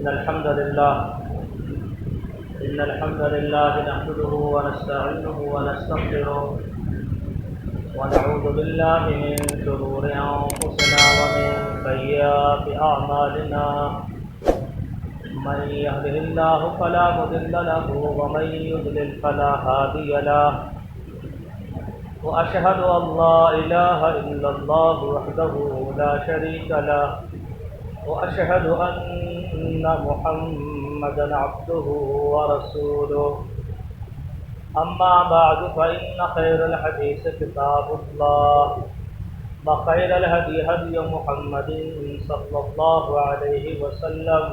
إن الحمد لله نحمده ونستعينه ونستغفره ونعوذ بالله من شرور أنفسنا ومن سيئات أعمالنا من يهده الله فلا مضل له ومن يضلل فلا هادي له وأشهد أن لا إله إلا الله وحده لا شريك له وأشهد أن محمدا عبده ورسوله أما بعد فإن خير الحديث كتاب الله وخير الهدي هدي محمد صلى الله عليه وسلم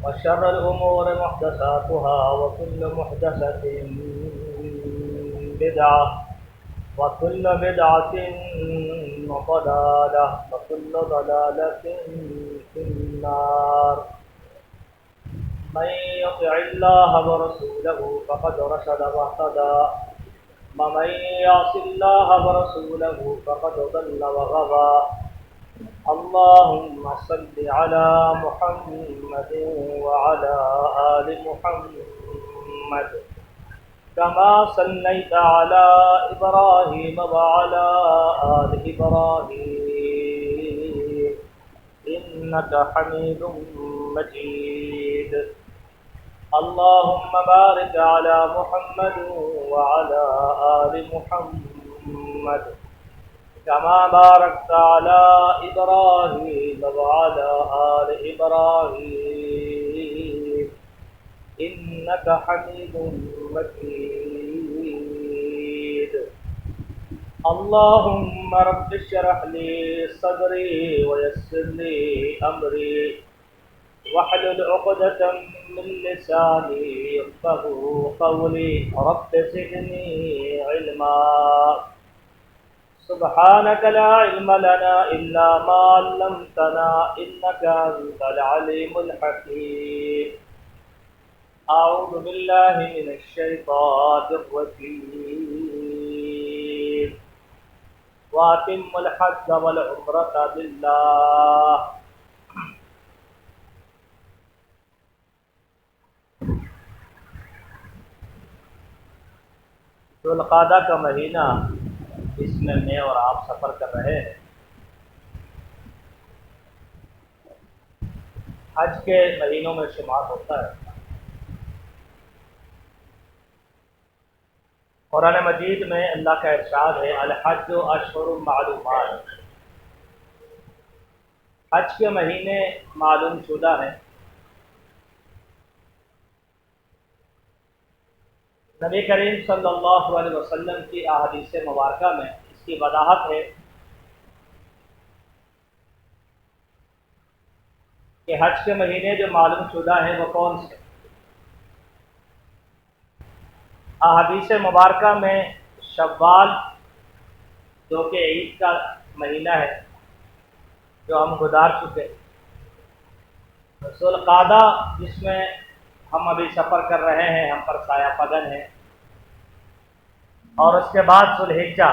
وشر الأمور محدثاتها وكل محدثة بدعة وكل بدعة ضلالة وكل ضلالة في النار من يطع الله ورسوله فقد رشد واهتدى ومن يعص الله ورسوله فقد ضل وغوى اللهم صل على محمد وعلى آل محمد كما صليت على إبراهيم وعلى آل إبراهيم إنك حميد مجيد اللهم بارك على محمد وعلى آل محمد كما باركت على إبراهيم وعلى آل إبراهيم إنك حميد مجيد اللهم رب اشرح لي صدري ويسر لي أمري واحلل عقدة من لساني يفقهوا قولي رب زدني علما سبحانك لا علم لنا إلا ما علمتنا إنك أنت العليم الحكيم أعوذ بالله من الشيطان الرجيم وأتم الحج والعمرة لله ذوالقعدہ کا مہینہ اس میں اور آپ سفر کر رہے ہیں۔ حج کے مہینوں میں شمار ہوتا ہے۔ قرآن مجید میں اللہ کا ارشاد ہے الحج اشہر معلومات، حج کے مہینے معلوم شدہ ہیں۔ نبی کریم صلی اللہ علیہ وسلم کی احادیث مبارکہ میں اس کی وضاحت ہے کہ حج کے مہینے جو معلوم شدہ ہیں وہ کون سے۔ احادیث مبارکہ میں شوال جو کہ عید کا مہینہ ہے جو ہم گزار چکے، ذوالقعدہ جس میں ہم ابھی سفر کر رہے ہیں، ہم پر سایہ پگن ہے، اور اس کے بعد ذوالحجہ،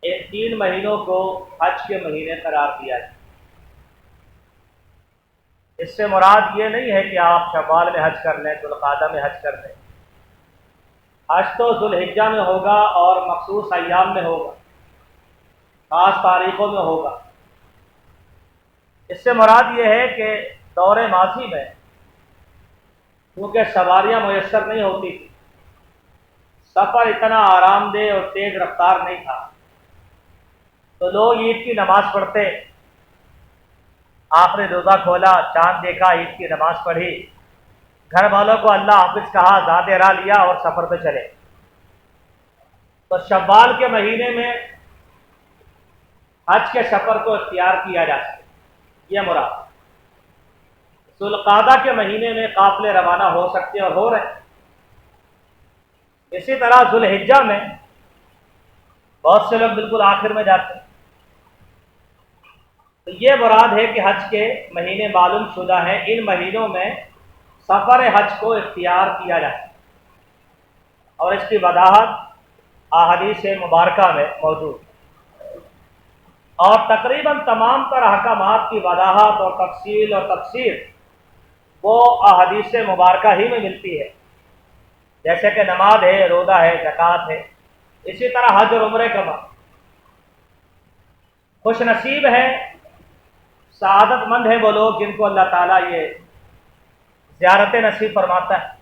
ان 3 مہینوں کو حج کے مہینے قرار دیا ہے۔ اس سے مراد یہ نہیں ہے کہ آپ شوال میں حج کر لیں، ذوالقعدہ میں حج کر لیں۔ حج تو ذوالحجہ میں ہوگا اور مخصوص ایام میں ہوگا، خاص تاریخوں میں ہوگا۔ اس سے مراد یہ ہے کہ دور ماضی میں کیونکہ سواریاں میسر نہیں ہوتی تھی، سفر اتنا آرام دہ اور تیز رفتار نہیں تھا، تو لوگ عید کی نماز پڑھتے، آپ نے روزہ کھولا، چاند دیکھا، عید کی نماز پڑھی، گھر والوں کو اللہ حافظ کہا، زاد راہ لیا اور سفر پہ چلے۔ تو شوال کے مہینے میں حج کے سفر کو اختیار کیا جا سکے، یہ مراد۔ ذوالقعدہ کے مہینے میں قافلے روانہ ہو سکتے اور ہو رہے ہیں۔ اسی طرح ذوالحجہ میں بہت سے لوگ بالکل آخر میں جاتے ہیں۔ تو یہ مراد ہے کہ حج کے مہینے معلوم شدہ ہیں، ان مہینوں میں سفر حج کو اختیار کیا جائے، اور اس کی وضاحت احادیث مبارکہ میں موجود۔ اور تقریباً تمام تر احکامات کی وضاحت اور تفصیل اور تفسیر وہ احادیث مبارکہ ہی میں ملتی ہے، جیسے کہ نماز ہے، روزہ ہے، زکوٰۃ ہے، اسی طرح حج اور عمرے کا معنی۔ خوش نصیب ہے، سعادت مند ہے وہ لوگ جن کو اللہ تعالیٰ یہ زیارت نصیب فرماتا ہے۔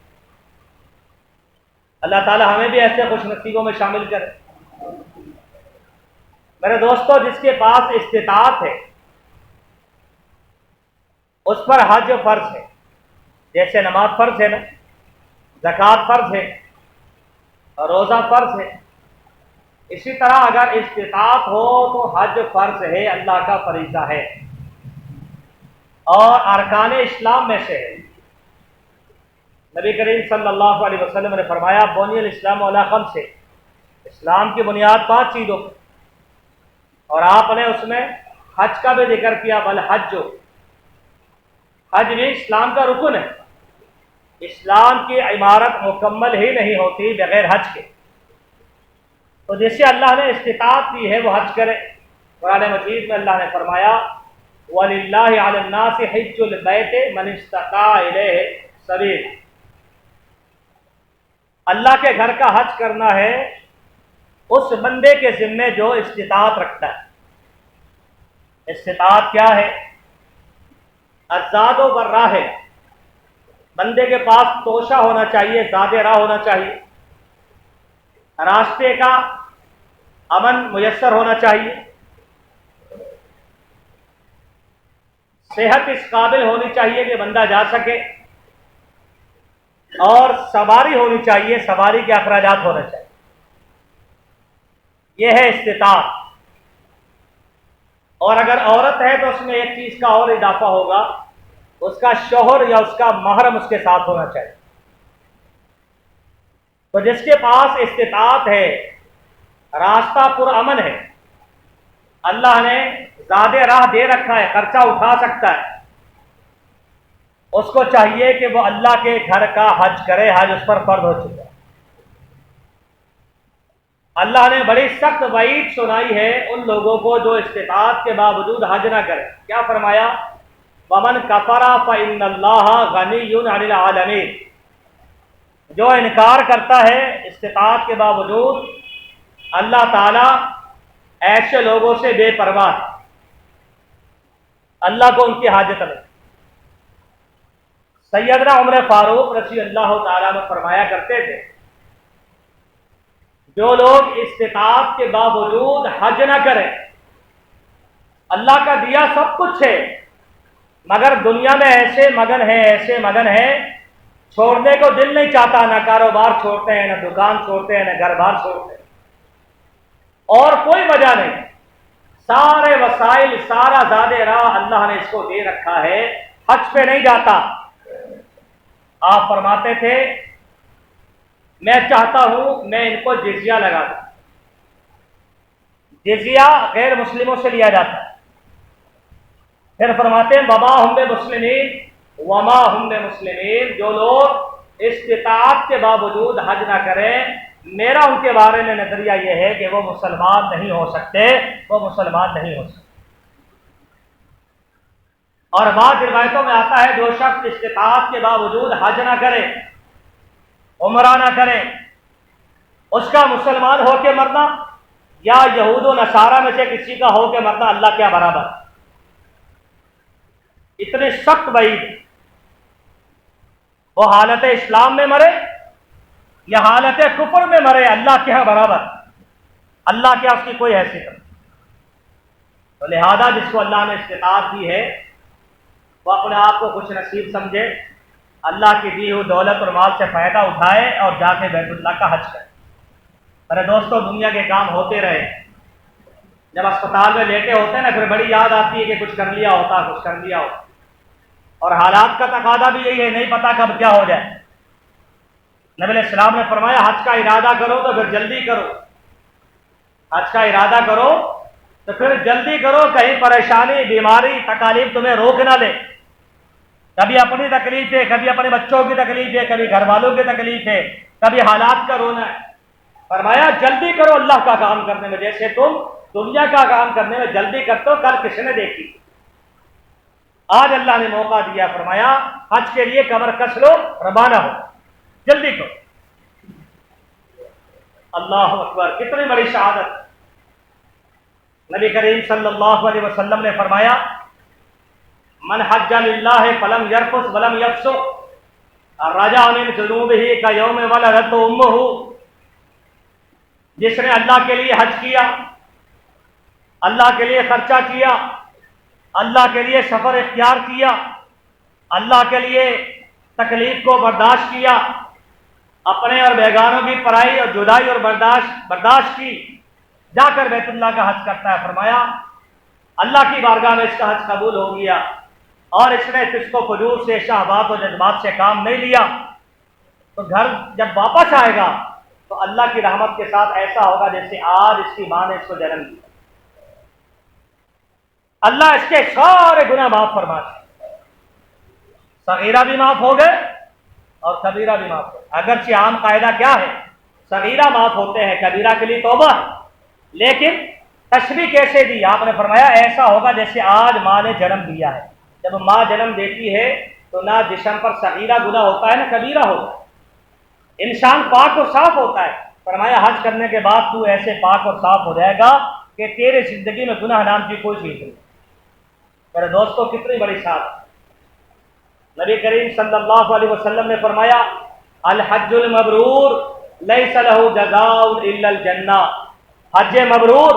اللہ تعالیٰ ہمیں بھی ایسے خوش نصیبوں میں شامل کرے۔ میرے دوستو، جس کے پاس استطاعت ہے اس پر حج فرض ہے، جیسے نماز فرض ہے نا، زکوٰۃ فرض ہے، روزہ فرض ہے، اسی طرح اگر استطاعت ہو تو حج فرض ہے، اللہ کا فریضہ ہے اور ارکان اسلام میں سے ہے۔ نبی کریم صلی اللہ علیہ وسلم نے فرمایا بنی الاسلام علی خمس، اسلام کی بنیاد 5 چیزوں پر، اور آپ نے اس میں حج کا بھی ذکر کیا، بل حج، حج بھی اسلام کا رکن ہے۔ اسلام کی عمارت مکمل ہی نہیں ہوتی بغیر حج کے، تو جسے اللہ نے استطاعت دی ہے وہ حج کرے۔ قرآن مجید میں اللہ نے فرمایا وَلِلَّهِ عَلَى النَّاسِ حِجُّ الْبَيْتِ مَنِ اسْتَطَاعَ إِلَيْهِ سَبِيلًا، اللہ کے گھر کا حج کرنا ہے اس بندے کے ذمے جو استطاعت رکھتا ہے۔ استطاعت کیا ہے؟ الزاد و براہ، بندے کے پاس توشہ ہونا چاہیے، زاد راہ ہونا چاہیے، راستے کا امن میسر ہونا چاہیے، صحت اس قابل ہونی چاہیے کہ بندہ جا سکے، اور سواری ہونی چاہیے، سواری کے اخراجات ہونا چاہیے۔ یہ ہے استطاعت۔ اور اگر عورت ہے تو اس میں ایک چیز کا اور اضافہ ہوگا، اس کا شوہر یا اس کا محرم اس کے ساتھ ہونا چاہیے۔ تو جس کے پاس استطاعت ہے، راستہ پرامن ہے، اللہ نے زاد راہ دے رکھا ہے، خرچہ اٹھا سکتا ہے، اس کو چاہیے کہ وہ اللہ کے گھر کا حج کرے، حج اس پر فرض ہو چکا ہے۔ اللہ نے بڑی سخت وعید سنائی ہے ان لوگوں کو جو استطاعت کے باوجود حج نہ کرے۔ کیا فرمایا؟ وَمَنْ كَفَرَ فَإِنَّ اللَّهَ غَنِيٌّ عَنِ الْعَالَمِينَ، جو انکار کرتا ہے استطاعت کے باوجود، اللہ تعالیٰ ایسے لوگوں سے بے پرواہ ہے، اللہ کو ان کی حاجت نہیں۔ سیدنا عمر فاروق رضی اللہ تعالیٰ عنہ فرمایا کرتے تھے جو لوگ استطاعت کے باوجود حج نہ کریں، اللہ کا دیا سب کچھ ہے مگر دنیا میں ایسے مگن ہیں چھوڑنے کو دل نہیں چاہتا، نہ کاروبار چھوڑتے ہیں، نہ دکان چھوڑتے ہیں، نہ گھر بار چھوڑتے ہیں، اور کوئی وجہ نہیں، سارے وسائل، سارا زاد راہ اللہ نے اس کو دے رکھا ہے، حج پہ نہیں جاتا۔ آپ فرماتے تھے میں چاہتا ہوں میں ان کو جزیہ لگا دوں۔ جزیہ غیر مسلموں سے لیا جاتا ہے۔ پھر فرماتے ہیں وما ہم بمسلمین وما ہم بمسلمین، جو لوگ استطاعت کے باوجود حج نہ کریں، میرا ان کے بارے میں نظریہ یہ ہے کہ وہ مسلمان نہیں ہو سکتے، وہ مسلمان نہیں ہو سکتے۔ اور بعض روایتوں میں آتا ہے جو شخص استطاعت کے باوجود حج نہ کرے، عمرہ نہ کرے، اس کا مسلمان ہو کے مرنا یا یہود و نصارہ میں سے کسی کا ہو کے مرنا اللہ کیا برابر۔ اتنے سخت وعید، وہ حالت اسلام میں مرے یا حالت کفر میں مرے، اللہ کے ہاں برابر، اللہ کے اس کی کوئی حیثیت نہیں۔ تو لہذا جس کو اللہ نے استطاعت دی ہے وہ اپنے آپ کو خوش نصیب سمجھے، اللہ کی دی ہوئی دولت اور مال سے فائدہ اٹھائے اور جا کے بیت اللہ کا حج کرے۔ میرے دوستوں، دنیا کے کام ہوتے رہے، جب اسپتال میں لیٹے ہوتے ہیں نا پھر بڑی یاد آتی ہے کہ کچھ کر لیا ہوتا، کچھ کر لیا ہوتا، اور حالات کا تقاضا بھی یہی ہے، نہیں پتا کب کیا ہو جائے۔ نبی علیہ السلام نے فرمایا حج کا ارادہ کرو تو پھر جلدی کرو، حج کا ارادہ کرو تو پھر جلدی کرو، کہیں پریشانی، بیماری، تکالیف تمہیں روک نہ لے۔ کبھی اپنی تکلیف ہے، کبھی اپنے بچوں کی تکلیف ہے، کبھی گھر والوں کی تکلیف ہے، کبھی حالات کا رونا ہے۔ فرمایا جلدی کرو اللہ کا کام کرنے میں، جیسے تم دنیا کا کام کرنے میں جلدی کرتے ہو، کل کس نے دیکھی؟ آج اللہ نے موقع دیا، فرمایا حج کے لیے کمر کس لو، روانہ ہو، جلدی کرو۔ اللہ اکبر، کتنی بڑی شہادت! نبی کریم صلی اللہ علیہ وسلم نے فرمایا من حج للہ فلم یرفث ولم یفسق رجع من ذنوبہ کیوم ولدتہ امہ، جس نے اللہ کے لیے حج کیا، اللہ کے لیے خرچہ کیا، اللہ کے لیے سفر اختیار کیا، اللہ کے لیے تکلیف کو برداشت کیا، اپنے اور بیگانوں کی پرائی اور جدائی اور برداشت کی، جا کر بیت اللہ کا حج کرتا ہے، فرمایا اللہ کی بارگاہ میں اس کا حج قبول ہو گیا، اور اس نے فسق و فجور سے، شہوات و جذبات سے کام نہیں لیا، تو گھر جب واپس آئے گا تو اللہ کی رحمت کے ساتھ ایسا ہوگا جیسے آج اس کی ماں نے اس کو جنم دیا۔ اللہ اس کے سارے گناہ معاف فرما دے، صغیرہ بھی معاف ہو گئے اور کبیرہ بھی معاف ہو گئے۔ اگرچہ عام قاعدہ کیا ہے، صغیرہ معاف ہوتے ہیں، کبیرہ کے لیے توبہ، لیکن تشریح کیسے دی؟ آپ نے فرمایا ایسا ہوگا جیسے آج ماں نے جنم دیا ہے۔ جب ماں جنم دیتی ہے تو نہ جسم پر صغیرہ گناہ ہوتا ہے نہ کبیرہ ہوتا ہے، انسان پاک اور صاف ہوتا ہے۔ فرمایا حج کرنے کے بعد تو ایسے پاک اور صاف ہو جائے گا کہ تیرے زندگی میں گناہ نام کی کوئی چیز نہیں۔ میرے دوستوں، کتنی بڑی سعادت! نبی کریم صلی اللہ علیہ وسلم نے فرمایا الحج المبرور لیس لہ جزاء الا الجنہ، حج مبرور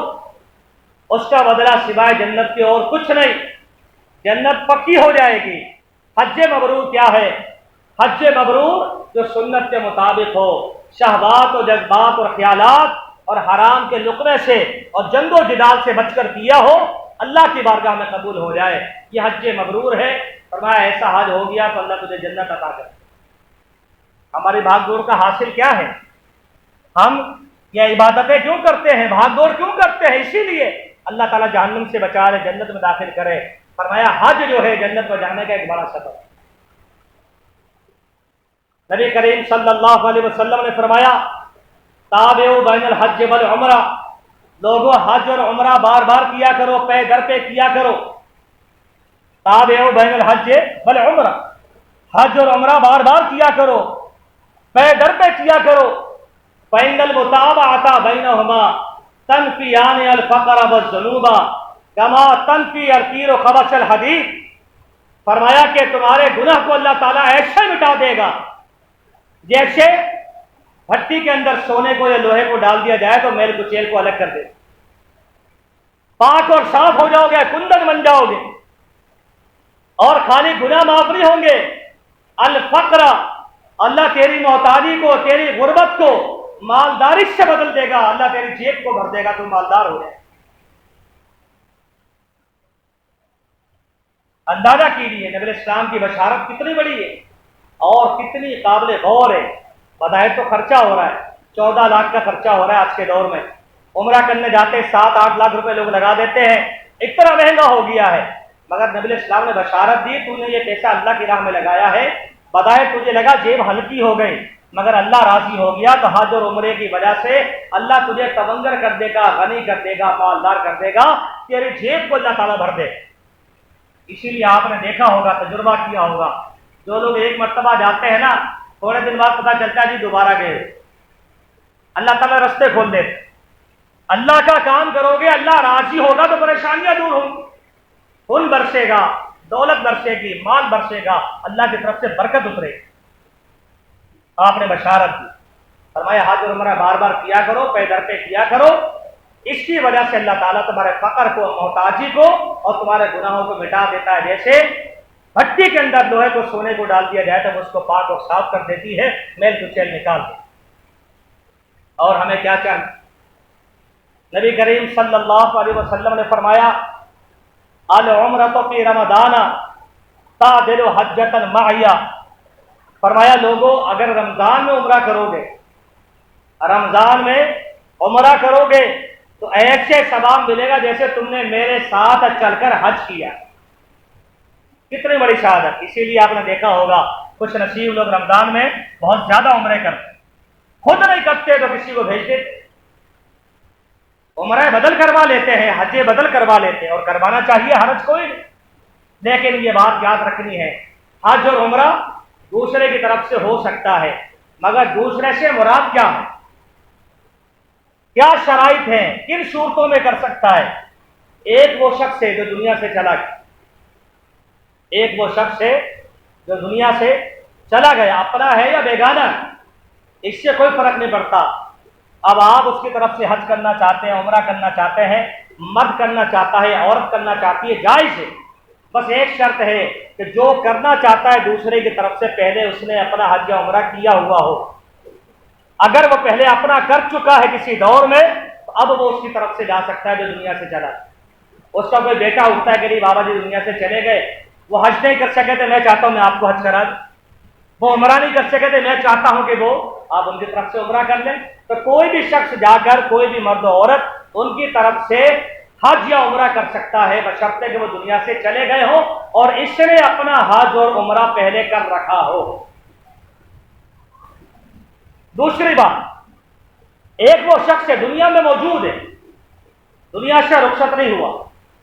اس کا بدلہ سوائے جنت کے اور کچھ نہیں، جنت پکی ہو جائے گی۔ حج مبرور کیا ہے؟ حج مبرور جو سنت کے مطابق ہو، شہوات و جذبات اور خیالات اور حرام کے لقمے سے اور جنگ و جدال سے بچ کر کیا ہو، اللہ کی بارگاہ میں قبول ہو جائے، یہ حج مبرور ہے۔ فرمایا ایسا حج ہو گیا تو اللہ تجھے جنت عطا کرے۔ ہماری بھاگ دوڑ کا حاصل کیا ہے؟ ہم یہ عبادتیں کیوں کرتے ہیں، بھاگ دوڑ کیوں کرتے ہیں؟ اسی لیے اللہ تعالیٰ جہنم سے بچا لے، جنت میں داخل کرے۔ فرمایا حج جو ہے جنت میں جانے کا ایک بڑا سبب ہے۔ نبی کریم صلی اللہ علیہ وسلم نے فرمایا تابعوا بین الحج والعمرہ، لوگوں حج اور عمرہ بار بار کیا کرو، پے در پہ کیا کرو۔ تابعوا بین الحج والعمرہ، حج اور عمرہ بار بار کیا کرو، پے در پہ کیا کرو۔ فإن المتابعة بینہما تنفیان الفقر والذنوب کما تنفی القیر خبث الحدید۔ فرمایا کہ تمہارے گناہ کو اللہ تعالیٰ ایسے مٹا دے گا جیسے بھٹی کے اندر سونے کو یا لوہے کو ڈال دیا جائے تو میل کچیل کو الگ کر دے، پاک اور صاف ہو جاؤ گے، کندن بن جاؤ گے، اور خالی گناہ معاف نہیں ہوں گے، الفقر، اللہ تیری محتاجی کو، تیری غربت کو مالداری سے بدل دے گا، اللہ تیری جیب کو بھر دے گا، تم مالدار ہو جائے۔ اندازہ کیجیے نبی اسلام کی بشارت کتنی بڑی ہے اور کتنی قابل غور ہے۔ بظاہر تو خرچہ ہو رہا ہے، 14 لاکھ کا خرچہ ہو رہا ہے آج کے دور میں، عمرہ کرنے جاتے 7-8 لاکھ روپے لوگ لگا دیتے ہیں، اتنا مہنگا ہو گیا ہے، مگر نبی اسلام نے بشارت دی تو نے یہ پیسہ اللہ کی راہ میں لگایا ہے، بظاہر تجھے لگا جیب ہلکی ہو گئی، مگر اللہ راضی ہو گیا تو حج اور عمرے کی وجہ سے اللہ تجھے تونگر کر دے گا، غنی کر دے گا، مالدار کر دے گا، تیری جیب کو اللہ تعالیٰ بھر دے۔ اسی لیے آپ نے دیکھا ہوگا، تجربہ کیا ہوگا، جو لوگ ایک مرتبہ جاتے ہیں نا، تھوڑے دن بعد پتہ چلتا ہے جی دوبارہ گئے، اللہ تعالیٰ رستے کھول دیتے۔ اللہ کا کام کرو گے، اللہ راضی ہوگا تو پریشانیاں دور ہوں گی، خون برسے گا، دولت برسے گی، مال برسے گا، اللہ کی طرف سے برکت اترے گی۔ آپ نے بشارت دی، فرمایا حج اور عمرہ بار بار کیا کرو، پے در پہ کیا کرو، اس کی وجہ سے اللہ تعالیٰ تمہارے فقر کو، محتاجی کو اور تمہارے گناہوں کو مٹا دیتا ہے، جیسے بھٹی کے اندر لوہے کو سونے کو ڈال دیا جائے تو اس کو پاک اور صاف کر دیتی ہے، میل کچیل نکال دے۔ اور ہمیں کیا چاہیے؟ نبی کریم صلی اللہ علیہ وسلم نے فرمایا العمرۃ فی رمضان تعدل حجۃ معی، فرمایا لوگوں اگر رمضان میں عمرہ کرو گے، رمضان میں عمرہ کرو گے تو ایسے ثواب ملے گا جیسے تم نے میرے ساتھ چل کر حج کیا۔ کتنی بڑی شہادت! اسی لیے آپ نے دیکھا ہوگا کچھ نصیب لوگ رمضان میں بہت زیادہ عمرے کرتے، خود نہیں کرتے تو کسی کو بھیج دیتے۔ عمرہ بدل کروا لیتے ہیں، حج بدل کروا لیتے ہیں، اور کروانا چاہیے، حرج کوئی نہیں، لیکن یہ بات یاد رکھنی ہے حج اور عمرہ دوسرے کی طرف سے ہو سکتا ہے، مگر دوسرے سے مراد کیا ہے، کیا شرائط ہیں، کن صورتوں میں کر سکتا ہے؟ ایک وہ شخص ہے جو دنیا سے چلا گیا، ایک وہ شخص ہے جو دنیا سے چلا گیا، اپنا ہے یا بیگانہ ہے، اس سے کوئی فرق نہیں پڑتا۔ اب آپ اس کی طرف سے حج کرنا چاہتے ہیں، عمرہ کرنا چاہتے ہیں، مرد کرنا چاہتا ہے، عورت کرنا چاہتی ہے، جائز ہے، بس ایک شرط ہے کہ جو کرنا چاہتا ہے دوسرے کی طرف سے پہلے اس نے اپنا حج یا عمرہ کیا ہوا ہو۔ اگر وہ پہلے اپنا کر چکا ہے کسی دور میں تو اب وہ اس کی طرف سے جا سکتا ہے جو دنیا سے چلا۔ اس کا کوئی بیٹا اٹھتا ہے کہ نہیں بابا جی دنیا سے چلے گئے، وہ حج نہیں کر سکے تھے، میں چاہتا ہوں میں آپ کو حج کرا دوں، وہ عمرہ نہیں کر سکے تھے، میں چاہتا ہوں کہ وہ آپ ان کی طرف سے عمرہ کر لیں، تو کوئی بھی شخص جا کر، کوئی بھی مرد و عورت ان کی طرف سے حج یا عمرہ کر سکتا ہے، بشرطے کہ وہ دنیا سے چلے گئے ہوں اور اس نے اپنا حج اور عمرہ پہلے کر رکھا ہو۔ دوسری بات، ایک وہ شخص ہے دنیا میں موجود ہے، دنیا سے رخصت نہیں ہوا،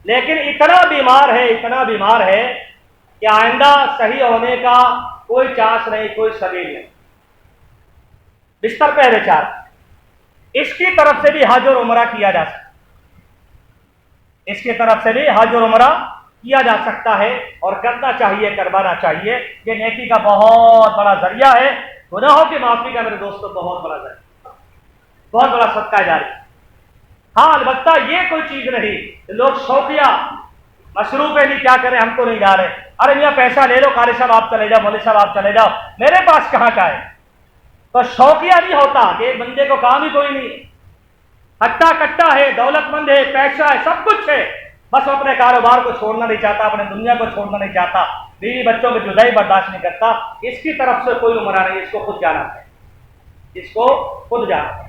لیکن اتنا بیمار ہے، اتنا بیمار ہے کہ آئندہ صحیح ہونے کا کوئی چانس نہیں، کوئی سبیل نہیں، بستر پہ بیچارہ، اس کی طرف سے بھی حج اور عمرہ کیا جا سکتا، اس کی طرف سے بھی حج اور عمرہ کیا جا سکتا ہے، اور کرنا چاہیے، کروانا چاہیے، یہ نیکی کا بہت بڑا ذریعہ ہے، گناہوں کی معافی کا میرے دوستوں بہت بڑا ذریعہ، بہت بڑا صدقہ جاری۔ ہاں البتہ یہ کوئی چیز نہیں لوگ شوقیہ مصروف ہے، نہیں کیا کریں ہم تو نہیں جا رہے، ارے میاں پیسہ لے لو، قاری صاحب آپ چلے جاؤ، مولوی صاحب آپ چلے جاؤ، میرے پاس کہاں کا ہے، تو شوقیہ نہیں ہوتا کہ ایک بندے کو کام ہی کوئی نہیں، ہٹا کٹا ہے، دولت مند ہے، پیسہ ہے، سب کچھ ہے، بس وہ اپنے کاروبار کو چھوڑنا نہیں چاہتا، اپنے دنیا کو چھوڑنا نہیں چاہتا، بیوی بچوں کی جدائی برداشت نہیں کرتا، اس کی طرف سے کوئی عمرہ نہیں، اس کو خود جانا ہے، اس کو خود جانا ہے،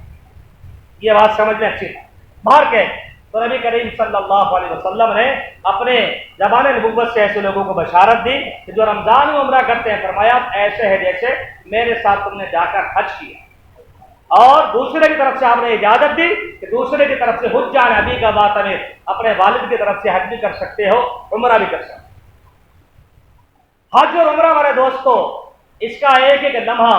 یہ بات سمجھ میں اچھی ہے۔ باہر کے تو نبی کریم صلی اللہ علیہ وسلم نے اپنے زبان نبوت سے ایسے لوگوں کو بشارت دی کہ جو رمضان میں عمرہ کرتے ہیں، فرمایا ایسے ہے جیسے میرے ساتھ تم نے جا کر حج کیا، اور دوسرے کی طرف سے آپ نے اجازت دی کہ دوسرے کی طرف سے حج جانا ابھی کا بات ہے، اپنے والد کی طرف سے حج بھی کر سکتے ہو، عمرہ بھی کر سکتے ہو۔ حج اور عمرہ ہمارے دوستو اس کا ایک ایک لمحہ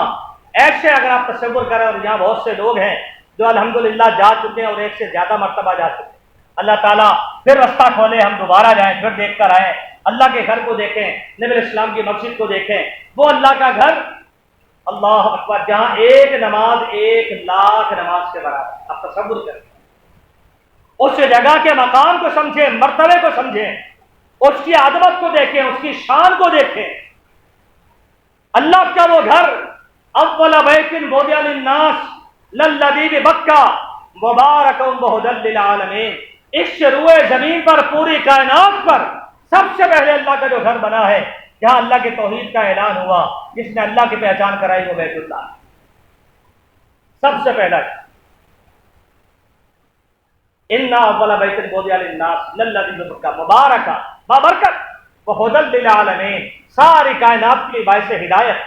ایسے اگر آپ تصور کریں، اور یہاں بہت سے لوگ ہیں جو الحمدللہ جا چکے ہیں اور ایک سے زیادہ مرتبہ جا چکے ہیں، اللہ تعالیٰ پھر رستہ کھولے ہم دوبارہ جائیں، پھر دیکھ کر آئیں، اللہ کے گھر کو دیکھیں، نبی علیہ السلام کی مسجد کو دیکھیں، وہ اللہ کا گھر، اللہ اکبر، جہاں ایک نماز 1,00,000 نماز کے برابر، آپ تصور کریں، اس جگہ کے مقام کو سمجھیں، مرتبے کو سمجھیں، اس کی عظمت کو دیکھیں، اس کی شان کو دیکھیں، اللہ کا وہ گھر، اول بیت وضع للناس للذی ببکہ مبارک وہدی للعالمین، اس روئے زمین پر، پوری کائنات پر سب سے پہلے اللہ کا جو گھر بنا ہے، جہاں اللہ کے توحید کا اعلان ہوا، جس نے اللہ کی پہچان کرائی، وہ بیت اللہ سب سے پہلا۔ ان اول بیت وضع للناس للذی ببکہ مبارک، بابرکت، وہدی للعالمین، ساری کائنات کی باعث ہدایت،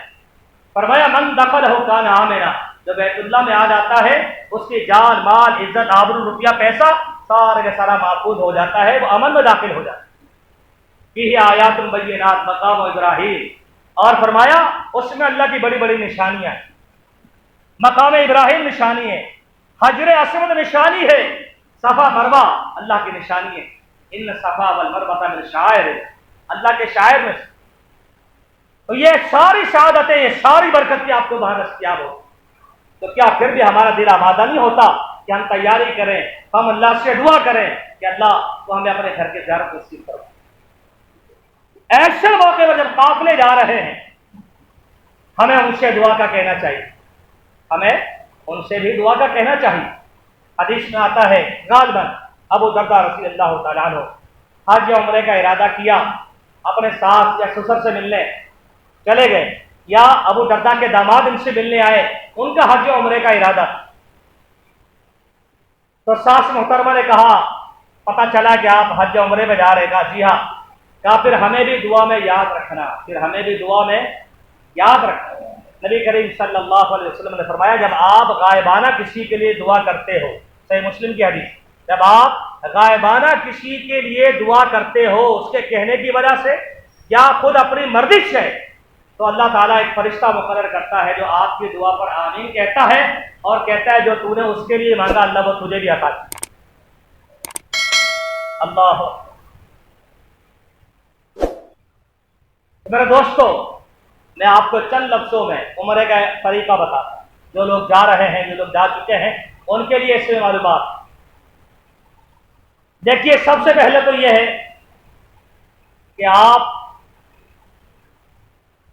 فرمایا من دخلہ کان آمنا، جو بیت اللہ میں آ جاتا ہے اس کی جان مال عزت آبرو روپیہ پیسہ سارے کا سارا محفوظ ہو جاتا ہے، وہ امن میں داخل ہو جاتا ہے۔ فیہ آیات بینات مقام ابراہیم، اور فرمایا اس میں اللہ کی بڑی بڑی نشانیاں ہیں، مقام ابراہیم نشانی ہے، حجر اسود نشانی ہے، صفا مروہ اللہ کی نشانی ہے، ان صفا والمروہ من شعائر اللہ کے شاعر میں سے، تو یہ ساری سعادتیں، یہ ساری برکت کی آپ کو وہاں دستیاب ہو، تو کیا پھر بھی ہمارا دل آمادہ نہیں ہوتا کہ ہم تیاری کریں، ہم اللہ سے دعا کریں کہ اللہ تو ہمیں اپنے گھر کے زیارت نصیب کرو۔ ایسے موقع پر جب قافلے جا رہے ہیں ہمیں ان سے دعا کا کہنا چاہیے، ہمیں ان سے بھی دعا کا کہنا چاہیے۔ حدیث میں آتا ہے غالباً ابو درداء رضی اللہ تعالیٰ عنہ حج یا عمرے کا ارادہ کیا، اپنے ساس یا سسر سے ملنے چلے گئے، یا ابو درداء کے داماد ان سے ملنے آئے، ان کا حج و عمرے کا ارادہ، تو ساس محترمہ نے کہا پتہ چلا کہ آپ حج و عمرے میں جا رہے، کہا جی ہاں، کہا پھر ہمیں بھی دعا میں یاد رکھنا، پھر ہمیں بھی دعا میں یاد رکھنا۔ نبی کریم صلی اللہ علیہ وسلم نے فرمایا جب آپ غائبانہ کسی کے لیے دعا کرتے ہو، صحیح مسلم کی حدیث، جب آپ غائبانہ کسی کے لیے دعا کرتے ہو اس کے کہنے کی وجہ سے یا خود اپنی مرضی سے، تو اللہ تعالیٰ ایک فرشتہ مقرر کرتا ہے جو آپ کی دعا پر آمین کہتا ہے اور کہتا ہے جو تو نے اس کے لیے مانگا اللہ وہ تجھے بھی عطا کرے۔ اللہ میرے دوستو، میں آپ کو چند لفظوں میں عمرے کا طریقہ بتاتا ہوں۔ جو لوگ جا رہے ہیں، جو لوگ جا چکے ہیں، ان کے لیے اس میں معلومات۔ دیکھیے، سب سے پہلے تو یہ ہے کہ آپ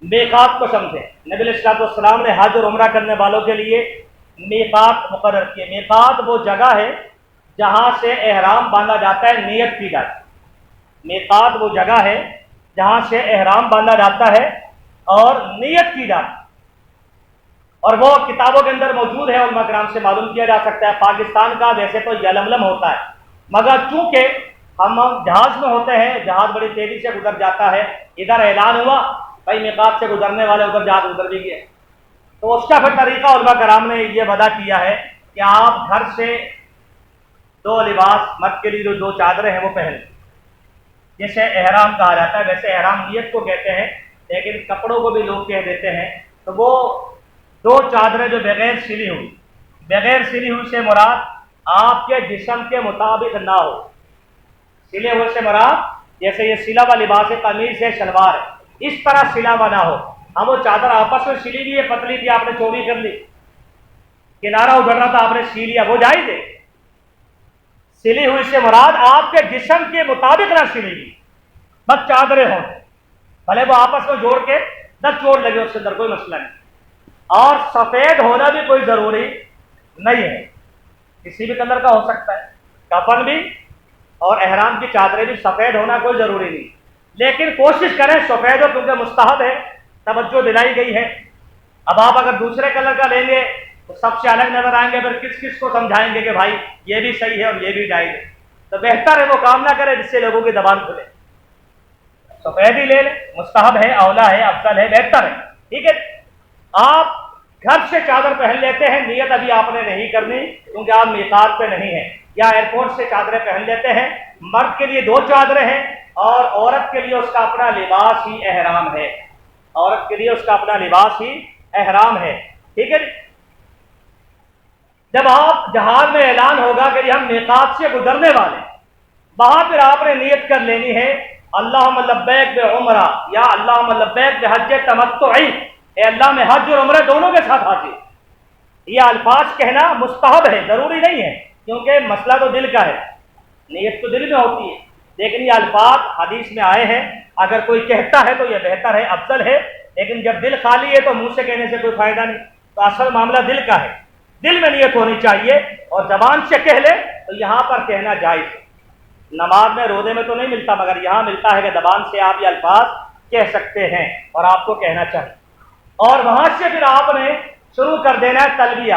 میقات کو سمجھیں۔ نبی علیہ الصلوۃ والسلام نے حج اور عمرہ کرنے والوں کے لیے میقات مقرر کیے۔ میقات وہ جگہ ہے جہاں سے احرام باندھا جاتا ہے، نیت کی جاتی ہے۔ میقات وہ جگہ ہے جہاں سے احرام باندھا جاتا ہے اور نیت کی جاتی ہے، اور وہ کتابوں کے اندر موجود ہے، علماء کرام سے معلوم کیا جا سکتا ہے۔ پاکستان کا ویسے تو یلملم ہوتا ہے، مگر چونکہ ہم جہاز میں ہوتے ہیں، جہاز بڑی تیزی سے گزر جاتا ہے، ادھر اعلان ہوا بھائی میقات سے گزرنے والے ادھر جہاز گزر بھی گئے، تو اس کا پھر طریقہ علماء کرام نے یہ وضع کیا ہے کہ آپ گھر سے دو لباس، مرد کے لیے جو چادریں ہیں وہ پہن لیں، جیسے احرام کہا جاتا ہے۔ ویسے احرام نیت کو کہتے ہیں، لیکن کپڑوں کو بھی لوگ کہہ دیتے ہیں۔ تو وہ دو چادریں جو بغیر سلی ہوئی، بغیر سلی ہوئی سے مراد آپ کے جسم کے مطابق نہ ہو۔ سلے ہوئے سے مراد جیسے یہ سلا ہوا لباس ہے، قمیص ہے، شلوار ہے، اس طرح سلا ہوا نہ ہو۔ ہم وہ چادر آپس میں سلی ہوئی ہے، پتلی تھی، آپ نے چوری کر لی، کنارہ ادھر رہا تھا آپ نے سی لیا، وہ جائز ہے۔ سلی ہوئی سے مراد آپ کے جسم کے مطابق نہ سلی ہوئی، بس چادریں ہوں، بھلے وہ آپس میں جوڑ کے نہ چوٹ لگے، اس کے اندر کوئی مسئلہ نہیں۔ اور سفید ہونا بھی کوئی ضروری نہیں ہے، کسی بھی کلر کا ہو سکتا ہے۔ کفن بھی اور احرام کی چادریں بھی سفید ہونا کوئی ضروری نہیں، لیکن کوشش کریں سفید ہو، کیونکہ مستحب ہے، توجہ دلائی گئی ہے۔ اب آپ اگر دوسرے کلر کا لیں گے تو سب سے الگ نظر آئیں گے، پھر کس کس کو سمجھائیں گے کہ بھائی یہ بھی صحیح ہے اور یہ بھی جائز ہے۔ تو بہتر ہے وہ کام نہ کرے جس سے لوگوں کی زبان کھلے، سفید ہی لے لیں، مستحب ہے، اولا ہے، افضل ہے، بہتر ہے، ٹھیک ہے۔ آپ گھر سے چادر پہن لیتے ہیں، نیت ابھی آپ نے نہیں کرنی کیونکہ آپ میقات پہ نہیں ہیں، یا ایئرپورٹ سے چادریں پہن لیتے ہیں۔ مرد کے لیے دو چادریں ہیں اور عورت کے لیے اس کا اپنا لباس ہی احرام ہے، عورت کے لیے اس کا اپنا لباس ہی احرام ہے، ٹھیک ہے۔ جب آپ جہاز میں اعلان ہوگا کہ ہم میقات سے گزرنے والے، وہاں پھر آپ نے نیت کر لینی ہے اللہم لبیک بعمرہ یا اللہم لبیک بحج تمتعی، اے اللہ میں حج اور عمرہ دونوں کے ساتھ حاضر۔ یہ الفاظ کہنا مستحب ہے، ضروری نہیں ہے، کیونکہ مسئلہ تو دل کا ہے، نیت تو دل میں ہوتی ہے، لیکن یہ الفاظ حدیث میں آئے ہیں، اگر کوئی کہتا ہے تو یہ بہتر ہے، افضل ہے، لیکن جب دل خالی ہے تو منہ سے کہنے سے کوئی فائدہ نہیں۔ تو اصل معاملہ دل کا ہے، دل میں نیت ہونی چاہیے، اور زبان سے کہہ لے تو یہاں پر کہنا جائز ہے۔ نماز میں روزے میں تو نہیں ملتا، مگر یہاں ملتا ہے کہ زبان سے آپ یہ الفاظ کہہ سکتے ہیں اور آپ کو کہنا چاہیے۔ اور وہاں سے پھر آپ نے شروع کر دینا ہے تلبیہ۔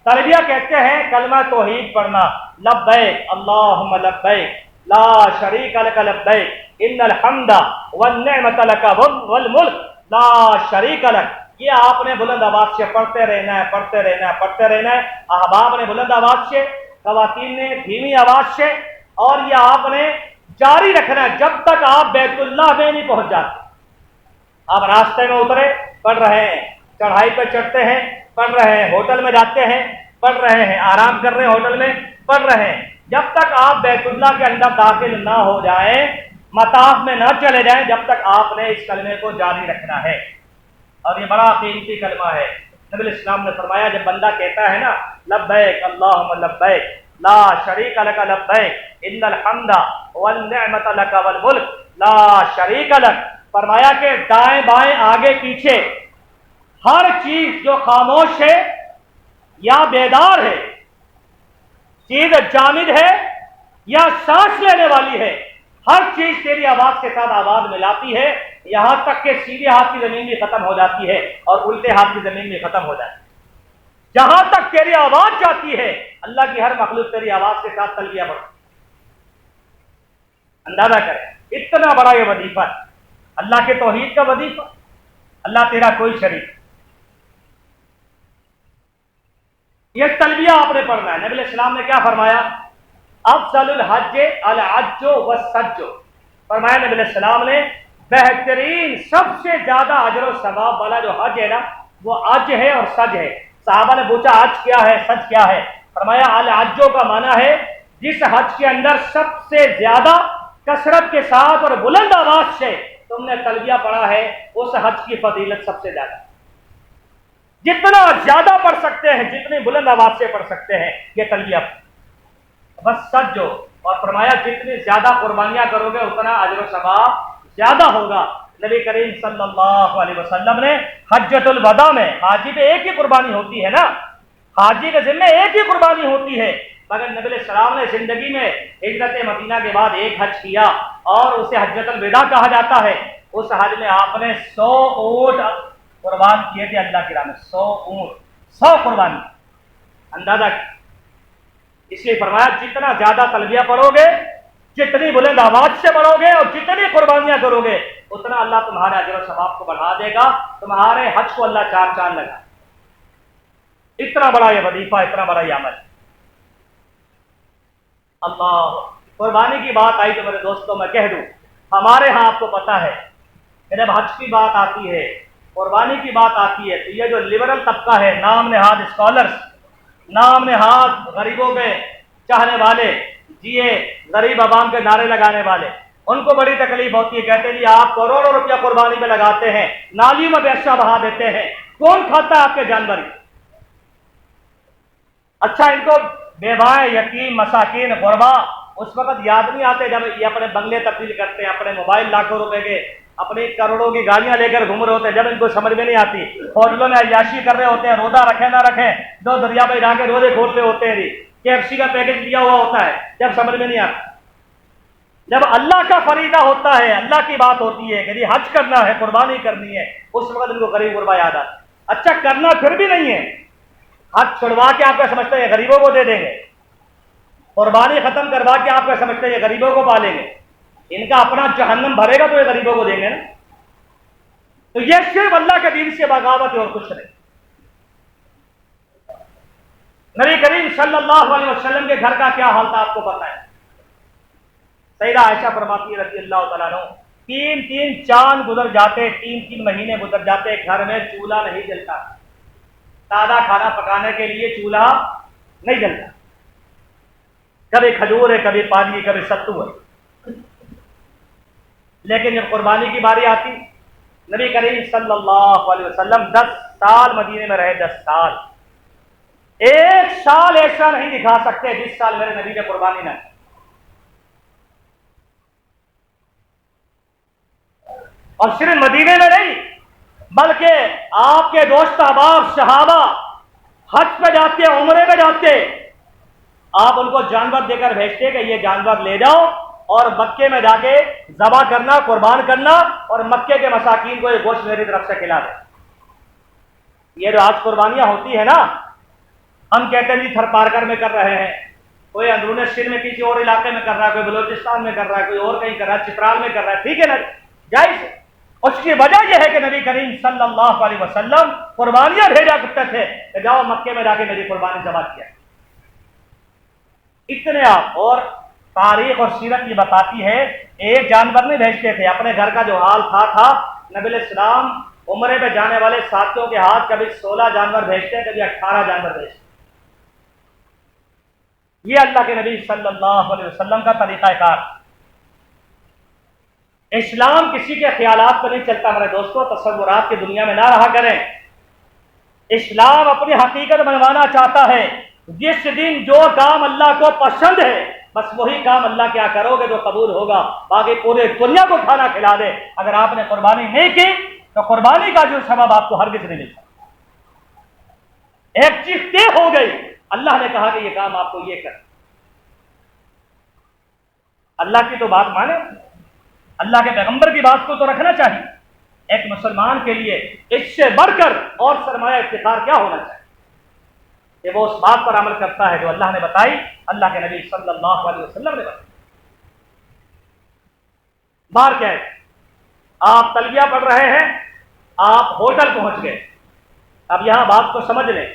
تلبیہ کہتے ہیں کلمہ توحید پڑھنا، لبیک اللہم لبیک لا شریک لک لبیک ان الحمد والنعمت لک والملک لا شریک لک۔ یہ آپ نے بلند آواز سے پڑھتے رہنا ہے، پڑھتے رہنا ہے، پڑھتے رہنا ہے۔ احباب نے بلند آواز سے، خواتین نے دھیمی آواز سے، اور یہ آپ نے جاری رکھنا ہے جب تک آپ بیت اللہ میں نہیں پہنچ جاتے۔ آپ راستے میں اترے پڑھ رہے ہیں، چڑھائی پہ چڑھتے ہیں پڑھ رہے ہیں، ہوٹل میں جاتے ہیں پڑھ رہے ہیں، آرام کر رہے ہیں ہوٹل میں پڑھ رہے ہیں، جب تک آپ بیت اللہ کے اندر داخل نہ ہو جائیں، مطاف میں نہ چلے جائیں، جب تک آپ نے اس کلمے کو جاری رکھنا ہے۔ اور یہ بڑا قیمتی کلمہ ہے۔ نبی علیہ السلام نے فرمایا جب بندہ کہتا ہے نا لبیک اللہم لبیک لا شریک لک لبیک ان الحمد والنعمت لک والملک لا شریک لک، فرمایا کہ دائیں بائیں آگے پیچھے ہر چیز جو خاموش ہے یا بیدار ہے، چیز جامد ہے یا سانس لینے والی ہے، ہر چیز تیری آواز کے ساتھ آواز ملاتی ہے، یہاں تک کہ سیدھے ہاتھ کی زمین بھی ختم ہو جاتی ہے اور الٹے ہاتھ کی زمین بھی ختم ہو جاتی ہے۔ جہاں تک تیری آواز جاتی ہے اللہ کی ہر مخلوق تیری آواز کے ساتھ تلبیہ پڑھتی ہے۔ اندازہ کریں اتنا بڑا یہ وظیفہ ہے، اللہ کے توحید کا وظیفہ، اللہ تیرا کوئی شریک۔ یہ تلبیہ آپ نے پڑھنا ہے۔ نبی علیہ السلام نے کیا فرمایا؟ افضل الحج الحج والسج، فرمایا نبی علیہ السلام نے بہترین سب سے زیادہ اجر و ثواب والا جو حج ہے نا وہ حج ہے اور سج ہے۔ صحابہ نے پوچھا حج کیا ہے، سج کیا ہے؟ فرمایا الحج کا معنی ہے جس حج کے اندر سب سے زیادہ کثرت کے ساتھ اور بلند آواز سے تم نے تلبیہ پڑھا ہے، اس حج کی فضیلت سب سے زیادہ، جتنا زیادہ پڑھ سکتے ہیں، جتنی بلند آواز سے پڑھ سکتے ہیں یہ تلبیہ بس سجو، اور فرمایا جتنی زیادہ قربانیاں کرو گے اتنا اجر و ثواب زیادہ ہوگا۔ نبی کریم صلی اللہ علیہ وسلم نے حجۃ الوداع میں، حاجی پہ ایک ہی قربانی ہوتی ہے نا، حاجی کے ذمہ ایک ہی قربانی ہوتی ہے، مگر نبی علیہ السلام نے زندگی میں ہجرت مدینہ کے بعد ایک حج کیا اور اسے حجۃ الوداع کہا جاتا ہے۔ اس حج میں آپ نے 100 اونٹ قربان کیے تھے اللہ کی راہ میں، 100 اونٹ، 100 قربانی، اندازہ۔ اس لیے فرمایا جتنا زیادہ تلبیہ پڑھو گے، جتنی بلند آواز سے پڑھو گے اور جتنی قربانیاں کرو گے اتنا اللہ تمہارے اجر و ثواب کو بڑھا دے گا، تمہارے حج کو اللہ چار چاند لگا۔ اتنا بڑا یہ وظیفہ، اتنا بڑا یہ عمل۔ اللہ، قربانی کی بات آئی تو میرے دوستوں میں کہہ دوں، ہمارے ہاں آپ کو پتا ہے کہ جب حج کی بات آتی ہے، قربانی کی بات آتی ہے، تو یہ جو لبرل طبقہ ہے، نام نہاد اسکالرس، نام نہاد غریبوں کے چاہنے والے، جیے غریب عوام کے نعرے لگانے والے، ان کو بڑی تکلیف ہوتی ہے، کہتے ہیں جی آپ کروڑوں روپیہ قربانی میں لگاتے ہیں، نالیوں میں پیسہ بہا دیتے ہیں، کون کھاتا ہے آپ کے جانور؟ اچھا، ان کو بیوائیں، یتیم، مساکین، غربا اس وقت یاد نہیں آتے جب یہ اپنے بنگلے تبدیل کرتے ہیں، اپنے موبائل لاکھوں روپے کے، اپنی کروڑوں کی گاڑیاں لے کر گھوم رہے ہوتے ہیں، جب ان کو سمجھ میں نہیں آتی، ہوٹلوں میں عیاشی کر رہے ہوتے ہیں، روزہ رکھیں نہ رکھیں، دو دریا پہ جا کے روزے کھول رہے ہوتے ہیں، KFC کا پیکج لیا ہوا ہوتا ہے، جب سمجھ میں نہیں آتا۔ جب اللہ کا فریضہ ہوتا ہے، اللہ کی بات ہوتی ہے کہ حج کرنا ہے، قربانی کرنی ہے، اس وقت ان کو غریب غربا یاد آتا ہے۔ اچھا، کرنا پھر بھی نہیں ہے، حج چھڑوا کے آپ کا سمجھتے ہیں غریبوں کو دے دیں گے، قربانی ختم کروا کے آپ کا سمجھتے ہیں غریبوں کو پالیں گے، ان کا اپنا جہنم بھرے گا تو یہ غریبوں کو دیں گے نا۔ تو یہ صرف اللہ کے دین سے بغاوت ہے اور کچھ نہیں۔ نبی کریم صلی اللہ علیہ وسلم کے گھر کا کیا حال تھا آپ کو پتا ہے؟ سیدہ عائشہ فرماتی ہے رضی اللہ تعالیٰ عنہ، 3 چاند گزر جاتے، 3 مہینے گزر جاتے، گھر میں چولہا نہیں جلتا، سادہ کھانا پکانے کے لیے چولہا نہیں جلتا، کبھی کھجور ہے، کبھی پانی، کبھی ستو ہے۔ لیکن جب قربانی کی باری آتی، نبی کریم صلی اللہ علیہ وسلم 10 سال مدینے میں رہے، 10 سال، ایک سال ایسا نہیں دکھا سکتے جس سال میرے نبی نے قربانی نہ کی۔ اور صرف مدینے میں نہیں بلکہ آپ کے دوست احباب صحابہ حج پہ جاتے، عمرے پہ جاتے، آپ ان کو جانور دے کر بھیجتے کہ یہ جانور لے جاؤ اور مکے میں جا کے ذبح کرنا، قربان کرنا، اور مکے کے مساکین کو یہ گوشت میری طرف سے کھلا دے۔ یہ جو آج قربانیاں ہوتی ہے نا، ہم کہتے ہیں جی تھر پارکر میں کر رہے ہیں، کوئی اندرون سندھ میں کسی اور علاقے میں کر رہا ہے، کوئی بلوچستان میں کر رہا ہے، کوئی اور کہیں کر رہا ہے، چترال میں کر رہا ہے، ٹھیک ہے نا، جائز ہے۔ اس کی وجہ یہ ہے کہ نبی کریم صلی اللہ علیہ وسلم قربانیاں بھیجا کرتے تھے کہ جاؤ مکے میں جا کے میری قربانی ذبح کیا۔ اتنے آپ، اور تاریخ اور سیرت یہ بتاتی ہے ایک جانور نہیں بھیجتے تھے، اپنے گھر کا جو حال تھا نبی علیہ السلام عمرے پہ جانے والے ساتھیوں کے ہاتھ کبھی 16 جانور بھیجتے، کبھی 18 جانور بھیجتے۔ یہ اللہ کے نبی صلی اللہ علیہ وسلم کا طریقہ کار۔ اسلام کسی کے خیالات پر نہیں چلتا میرے دوستوں، تصورات کی دنیا میں نہ رہا کریں۔ اسلام اپنی حقیقت بنوانا چاہتا ہے، جس دن جو کام اللہ کو پسند ہے بس وہی کام اللہ کیا کرو گے تو قبول ہوگا، باقی پورے دنیا کو کھانا کھلا دے، اگر آپ نے قربانی نہیں کی تو قربانی کا جو سبب آپ کو ہرگز نہیں ملتا۔ ایک چیز طے ہو گئی، اللہ نے کہا کہ یہ کام آپ کو یہ کر، اللہ کی تو بات مانے، اللہ کے پیغمبر کی بات کو تو رکھنا چاہیے۔ ایک مسلمان کے لیے اس سے بڑھ کر اور سرمایہ افتخار کیا ہونا چاہیے کہ وہ اس بات پر عمل کرتا ہے جو اللہ نے بتائی، اللہ کے نبی صلی اللہ علیہ وسلم نے بتائی۔ بار کیا ہے، آپ تلبیہ پڑھ رہے ہیں، آپ ہوٹل پہنچ گئے، اب یہاں بات کو سمجھ لیں،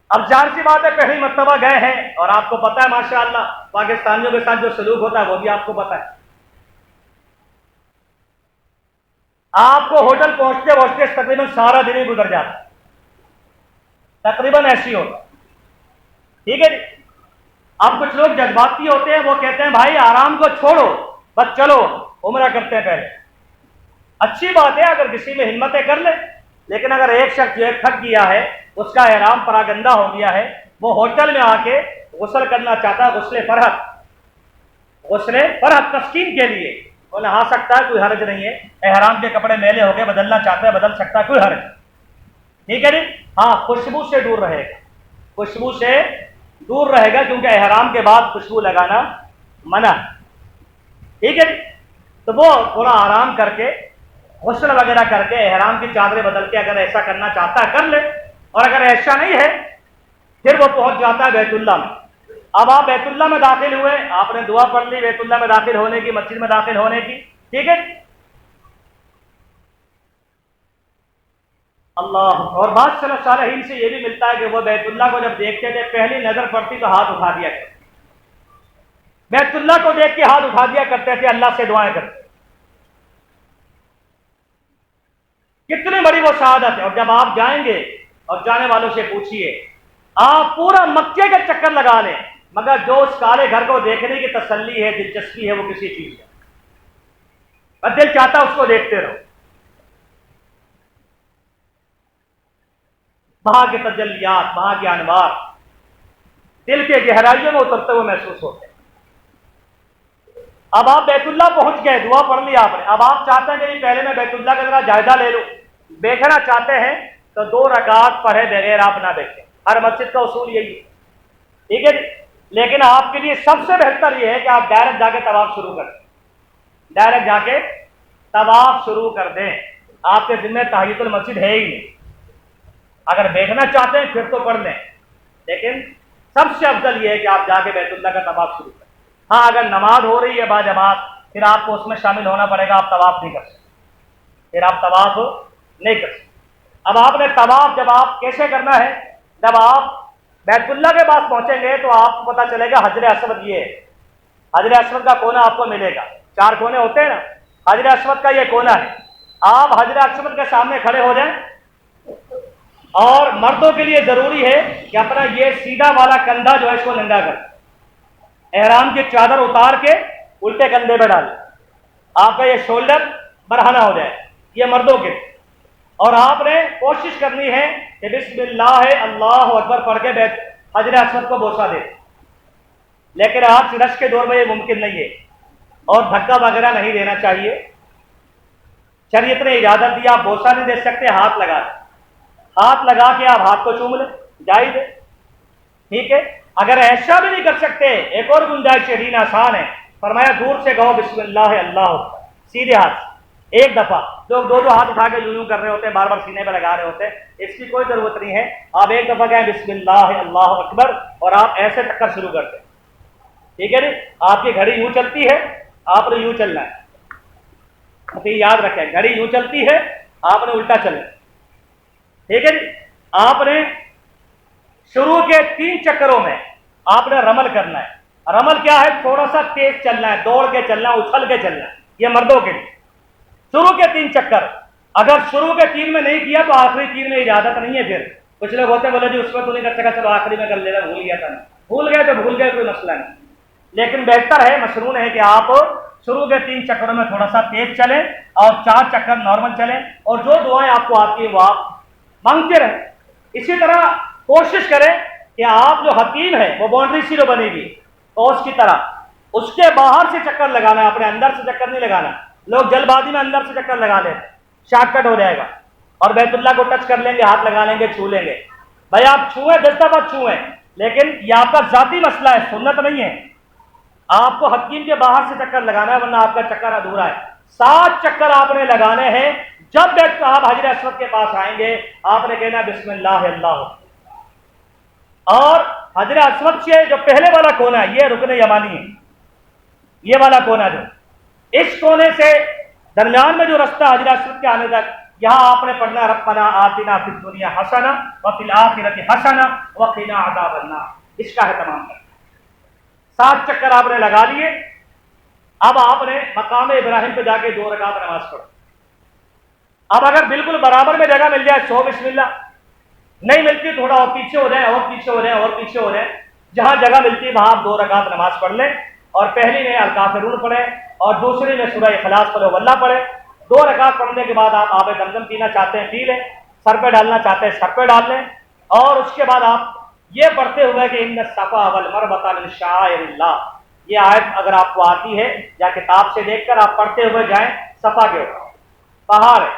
اب ظاہر سی بات ہے پہلی مرتبہ گئے ہیں اور آپ کو پتا ہے ماشاءاللہ پاکستانیوں کے ساتھ جو سلوک ہوتا ہے وہ بھی آپ کو پتا ہے. آپ کو ہوٹل پہنچتے پہنچتے تقریباً سارا دن ہی گزر جاتا ہے، تقریباً ایسی ہوتا ہے. ٹھیک ہے جی. اب کچھ لوگ جذباتی ہوتے ہیں، وہ کہتے ہیں بھائی آرام کو چھوڑو، بس چلو عمرہ کرتے ہیں پہلے. اچھی بات ہے اگر کسی میں ہمتیں کر لے، لیکن اگر ایک شخص جو ہے تھک گیا ہے، اس کا احرام پراگندہ ہو گیا ہے، وہ ہوٹل میں آ کے غسل کرنا چاہتا ہے، غسل فرحت تسکین کے لیے، وہ نہا سکتا ہے، کوئی حرج نہیں ہے. احرام کے کپڑے میلے ہو گئے، بدلنا چاہتا ہے بدل سکتا ہے، کوئی حرج نہیں. ٹھیک ہے جی. ہاں خوشبو سے دور رہے گا، خوشبو سے دور رہے گا، کیونکہ احرام کے بعد خوشبو لگانا منع. ٹھیک ہے جی. تو وہ تھوڑا آرام کر کے غسل وغیرہ کر کے احرام کی چادریں بدل کے اگر ایسا کرنا چاہتا ہے کر لے، اور اگر ایسا نہیں ہے پھر وہ پہنچ جاتا ہے بیت اللہ میں. اب آپ بیت اللہ میں داخل ہوئے، آپ نے دعا پڑھ لی بیت اللہ میں داخل ہونے کی، مسجد میں داخل ہونے کی. ٹھیک ہے. اللہ. اور بعض سلف صالحین سے یہ بھی ملتا ہے کہ وہ بیت اللہ کو جب دیکھتے تھے پہلی نظر پڑتی تو ہاتھ اٹھا دیا کرتے، بیت اللہ کو دیکھ کے ہاتھ اٹھا دیا کرتے تھے، اللہ سے دعائیں کرتے. کتنی بڑی وہ شہادت ہے. اور جب آپ جائیں گے اور جانے والوں سے پوچھیے، آپ پورا مکے کا چکر لگا لیں، مگر جو اس کالے گھر کو دیکھنے کی تسلی ہے، دلچسپی ہے، وہ کسی چیز ہے، بس دل چاہتا اس کو دیکھتے رہو. وہاں کے تجلیات، وہاں کے انوار دل کے گہرائیوں میں اترتے ہوئے محسوس ہوتے ہیں. اب آپ بیت اللہ پہنچ گئے، دعا پڑھ لی آپ نے. اب آپ چاہتے ہیں کہ پہلے میں بیت اللہ کا ذرا جائزہ لے لوں، بیٹھنا چاہتے ہیں تو 2 رکعت پڑھے بغیر آپ نہ بیٹھیں. ہر مسجد کا اصول یہی ہے. ٹھیک ہے جی. لیکن آپ کے لیے سب سے بہتر یہ ہے کہ آپ ڈائریکٹ جا کے طواف شروع کر دیں، ڈائریکٹ جا کے طواف شروع کر دیں. آپ کے ذمہ تحیۃ المسجد ہے ہی نہیں. اگر بیٹھنا چاہتے ہیں پھر تو پڑھ لیں، لیکن سب سے افضل یہ ہے کہ آپ جا کے بیت اللہ کا طواف شروع کریں. ہاں اگر نماز ہو رہی ہے با جماعت، پھر آپ کو اس میں شامل ہونا پڑے گا، آپ طواف نہیں کر سکتے، پھر آپ طواف نہیں کر سکتے. اب آپ نے طواف جب آپ کیسے کرنا ہے، جب آپ بیت اللہ کے پاس پہنچیں گے تو آپ کو پتہ چلے گا حجر اسود یہ ہے، حجر اسود کا کونا آپ کو ملے گا. 4 کونے ہوتے ہیں نا، حجر اسود کا یہ کونا ہے. آپ حجر اسود کے سامنے کھڑے ہو جائیں، اور مردوں کے لیے ضروری ہے کہ اپنا یہ سیدھا والا کندھا جو ہے اس کو ننگا کر، احرام کی چادر اتار کے الٹے کندھے پہ ڈالیں، آپ کا یہ شولڈر برہنہ ہو جائے، یہ مردوں کے. اور آپ نے کوشش کرنی ہے کہ بسم اللہ اللہ اکبر پڑھ کے حجر اسود کو بوسہ دے. لیکن آج رش کے دور میں یہ ممکن نہیں ہے، اور دھکا وغیرہ نہیں دینا چاہیے. شریعت نے اجازت دی، آپ بوسہ نہیں دے سکتے، ہاتھ لگا دیں، ہاتھ لگا کے آپ ہاتھ کو چوم لیں، جائز ہے. ٹھیک ہے. اگر ایسا بھی نہیں کر سکتے، ایک اور گنجائش دین آسان ہے، فرمایا دور سے کہو بسم اللہ اللہ اکبر، سیدھے ہاتھ ایک دفعہ. لوگ 2 ہاتھ اٹھا کے یوں کر رہے ہوتے ہیں، بار بار سینے پہ لگا رہے ہوتے ہیں، اس کی کوئی ضرورت نہیں ہے. آپ ایک دفعہ کہیں بسم اللہ اللہ اکبر، اور آپ ایسے چکر شروع کرتے ہیں. ٹھیک ہے جی. آپ کی گھڑی یوں چلتی ہے، آپ نے یوں چلنا ہے، یاد رکھیں گھڑی یوں چلتی ہے، آپ نے الٹا چلنا ہے. ٹھیک ہے جی. آپ نے شروع کے 3 چکروں میں آپ نے رمل کرنا ہے. رمل کیا ہے؟ تھوڑا سا تیز چلنا ہے، دوڑ کے چلنا ہے، اچھل کے چلنا ہے. یہ مردوں کے لیے شروع کے 3 چکر. اگر شروع کے 3 میں نہیں کیا تو آخری 3 میں اجازت نہیں ہے. پھر کچھ لوگ ہوتے بولے جی اس میں تو نہیں کر سکا، چلو آخری میں کر لینا، بھول گیا تھا. بھول گئے تو بھول گئے، کوئی مسئلہ نہیں. لیکن بہتر ہے، مشروع ہے کہ آپ شروع کے 3 چکروں میں تھوڑا سا تیز چلیں اور 4 چکر نارمل چلیں، اور جو دعائیں آپ کو آتی ہیں وہ آپ مانگتے رہیں. اسی طرح کوشش کریں کہ آپ جو حتیم ہے وہ باؤنڈری سی جو بنے گی تو اس کی طرح اس کے باہر سے چکر لگانا ہے، اپنے اندر سے چکر نہیں لگانا. لوگ جلد بازی میں اندر سے چکر لگا لیں، شارٹ کٹ ہو جائے گا، اور بیت اللہ کو ٹچ کر لیں گے، ہاتھ لگا لیں گے، چھو لیں گے. بھائی آپ چھوئیں 10 دفعہ چھوئیں، لیکن یہ آپ کا ذاتی مسئلہ ہے، سنت نہیں ہے. آپ کو حتیم کے باہر سے چکر لگانا ہے، ورنہ آپ کا چکر ادھورا ہے. 7 چکر آپ نے لگانے ہیں. جب آپ حجر اسود کے پاس آئیں گے آپ نے کہنا بسم اللہ اللہ. اور حجر اسود سے جو پہلے والا کونا ہے یہ رکن یمانی ہے، یہ والا کونا جو اس کونے سے درمیان میں جو رستہ حجر اسود کے آنے تک یہاں آپ نے پڑھنا ربنا آتنا فی الدنیا حسنہ وفی الآخرۃ حسنہ وقنا عذاب النار، اس کا اہتمام کرنا۔ 7 چکر آپ نے لگا لیے، اب آپ نے مقام ابراہیم پہ جا کے 2 رکعت نماز پڑھ۔ اب اگر بالکل برابر میں جگہ مل جائے 100 بسم اللہ، نہیں ملتی تھوڑا اور پیچھے ہو جائیں اور پیچھے ہو جائیں اور پیچھے ہو جائیں، جہاں جگہ ملتی ہے وہاں آپ 2 رکعت نماز پڑھ لیں، اور پہلی میں الکافرون پڑھیں اور دوسری میں سورہ اخلاص پڑھیں واللہ پڑھیں۔ 2 رکعت پڑھنے کے بعد آپ آب زمزم پینا چاہتے ہیں پی لیں، سر پہ ڈالنا چاہتے ہیں سر پہ ڈال لیں، اور اس کے بعد آپ یہ پڑھتے ہوئے کہ ان الصفا والمروۃ من شعائر اللہ، یہ آیت اگر آپ کو آتی ہے یا کتاب سے دیکھ کر آپ پڑھتے ہوئے جائیں، صفا کے اوپر پہاڑ ہے،